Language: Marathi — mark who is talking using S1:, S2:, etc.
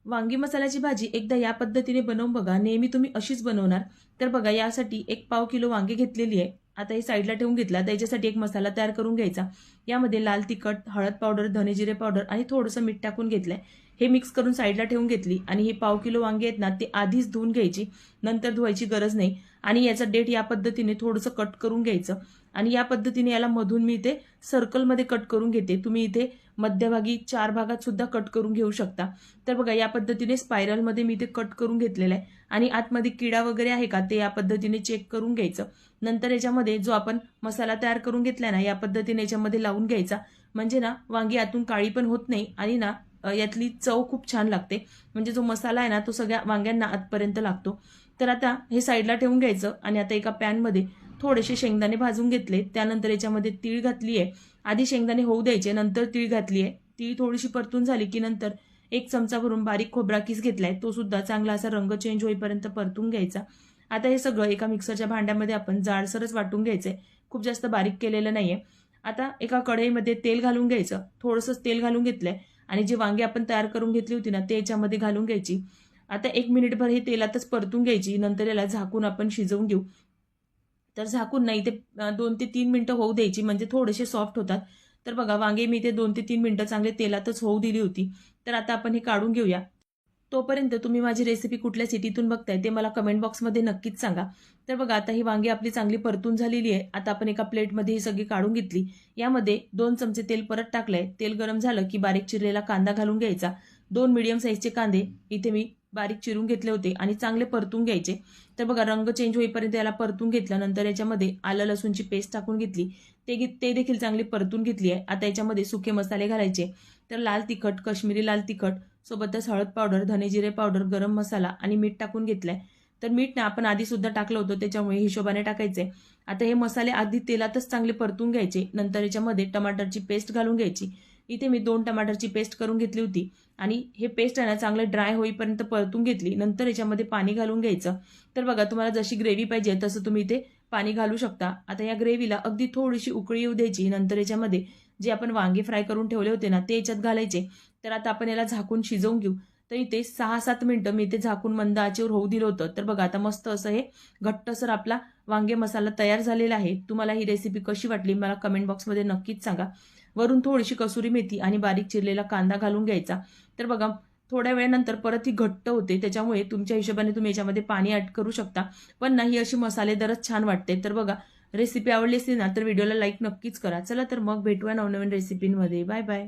S1: वांगी मसाल्याची भाजी एकदा या पद्धतीने बनवून बघा, नेहमी तुम्ही अशीच बनवणार. तर बघा यासाठी 1 पाव किलो वांगी घेतलेली आहे. आता हे साईडला ठेवून घेतला. त्याच्यासाठी एक मसाला तयार करून घ्यायचा. यामध्ये लाल तिखट, हळद पावडर, धने जिरे पावडर आणि थोडंसं मीठ टाकून घेतलंय. हे मिक्स करून साईडला ठेवून घेतली आणि हे पाव किलो वांगी आहेत ना ते आधीच धुवून घ्यायची, नंतर धुवायची गरज नाही. आणि याचा डेट या पद्धतीने थोडंसं कट करून घ्यायचं आणि या पद्धतीने याला मधून मी इथे सर्कलमध्ये कट करून घेते. तुम्ही इथे मध्यभागी 4 भागात सुद्धा कट करून घेऊ शकता. तर बघा या पद्धतीने स्पायरलमध्ये मी इथे कट करून घेतलेलं आहे आणि आतमध्ये किडा वगैरे आहे का ते या पद्धतीने चेक करून घ्यायचं. नंतर याच्यामध्ये जो आपण मसाला तयार करून घेतलाय ना या पद्धतीने याच्यामध्ये लावून घ्यायचा. म्हणजे ना वांगी आतून काळी पण होत नाही आणि ना यातली चव खूप छान लागते. म्हणजे जो मसाला आहे ना तो सगळ्या वांग्यांना आतपर्यंत लागतो. तर आता हे साईडला ठेवून घ्यायचं आणि आता एका पॅनमध्ये थोडेसे शेंगदाणे भाजून घेतले. त्यानंतर याच्यामध्ये तीळ घातली आहे. आधी शेंगदाणे होऊ द्यायचे, नंतर तीळ घातली आहे. तीळ थोडीशी परतून झाली की नंतर 1 चमचा भरून बारीक खोबरा किस घेतलाय. तो सुद्धा चांगला असा रंग चेंज होईपर्यंत परतून घ्यायचा. आता हे सगळं एका मिक्सरच्या भांड्यामध्ये आपण जाडसरच वाटून घ्यायचंय. खूप जास्त बारीक केलेलं नाहीये. आता एका कढईमध्ये तेल घालून घ्यायचं. थोडंसं तेल घालून घेतलंय आणि जी वांगी आपण तयार करून घेतली होती ना ते याच्यामध्ये घालून घ्यायची. आता 1 मिनिटभर हे तेलातच परतून घ्यायची. नंतर याला झाकून आपण शिजवून घेऊ. तर झाकून नाही ते 2 ते 3 मिनिटं होऊ द्यायची, म्हणजे थोडेसे सॉफ्ट होतात. तर बघा वांगे मी ते 2 ते 3 मिनिटं चांगले तेलातच होऊ दिली होती. तर आता आपण हे काढून घेऊया. तोपर्यंत तुम्ही माझी रेसिपी कुठल्या सिटीतून बघताय ते मला कमेंट बॉक्समध्ये नक्कीच सांगा. तर बघा आता ही वांगी आपली चांगली परतून झालेली आहे. आता आपण एका प्लेटमध्ये ही सगळी काढून घेतली. यामध्ये 2 चमचे तेल परत टाकलंय. तेल गरम झालं की बारीक चिरलेला कांदा घालून घ्यायचा. 2 मीडियम साईजचे कांदे इथे मी बारीक चिरून घेतले होते आणि चांगले परतून घ्यायचे. तर बघा रंग चेंज होईपर्यंत याला परतून घेतलं. नंतर याच्यामध्ये आलं लसूणची पेस्ट टाकून घेतली. ते देखील चांगली परतून घेतली आहे. आता याच्यामध्ये सुके मसाले घालायचे. तर लाल तिखट, काश्मीरी लाल तिखट, सोबतच हळद पावडर, धने जिरे पावडर, गरम मसाला आणि मीठ टाकून घेतलंय. तर मीठ ना आपण आधी सुद्धा टाकलं होतं, त्याच्यामुळे हिशोबाने टाकायचे. आता हे मसाले आधी तेलातच चांगले परतून घ्यायचे. नंतर याच्यामध्ये टमाटरची पेस्ट घालून घ्यायची. इथे मी 2 टमाटरची पेस्ट करून घेतली होती आणि हे पेस्ट आहे ना चांगलं ड्राय होईपर्यंत परतून घेतली. नंतर याच्यामध्ये पाणी घालून घ्यायचं. तर बघा तुम्हाला जशी ग्रेव्ही पाहिजे तसं तुम्ही इथे पाणी घालू शकता. आता या ग्रेव्हीला अगदी थोडीशी उकळी येऊ द्यायची. नंतर याच्यामध्ये जे आपण वांगे फ्राय करून ठेवले होते ना ते याच्यात घालायचे. तर आता आपण याला झाकून शिजवून घेऊ. तर इथे 6-7 मिनिटं मी इथे झाकून मंद आचेवर होऊ दिलं होतं. तर बघा आता मस्त असं हे घट्टसर आपला वांगे मसाला तयार झालेला आहे. तुम्हाला ही रेसिपी कशी वाटली मला कमेंट बॉक्समध्ये नक्कीच सांगा. वरून थोडीशी कसुरी मेथी आणि बारीक चिरलेला कांदा घालून घ्यायचा. तर बघा थोड्या वेळानंतर परत ही घट्ट होते, त्याच्यामुळे तुमच्या हिशोबाने तुम्ही याच्यामध्ये पाणी ऍड करू शकता. पण नाही अशी मसालेदारच छान वाटते. तर बघा रेसिपी आवडली असेल ना तर व्हिडिओला लाईक नक्कीच करा. चला तर मग भेटूया नवनवीन रेसिपींमध्ये. Bye bye.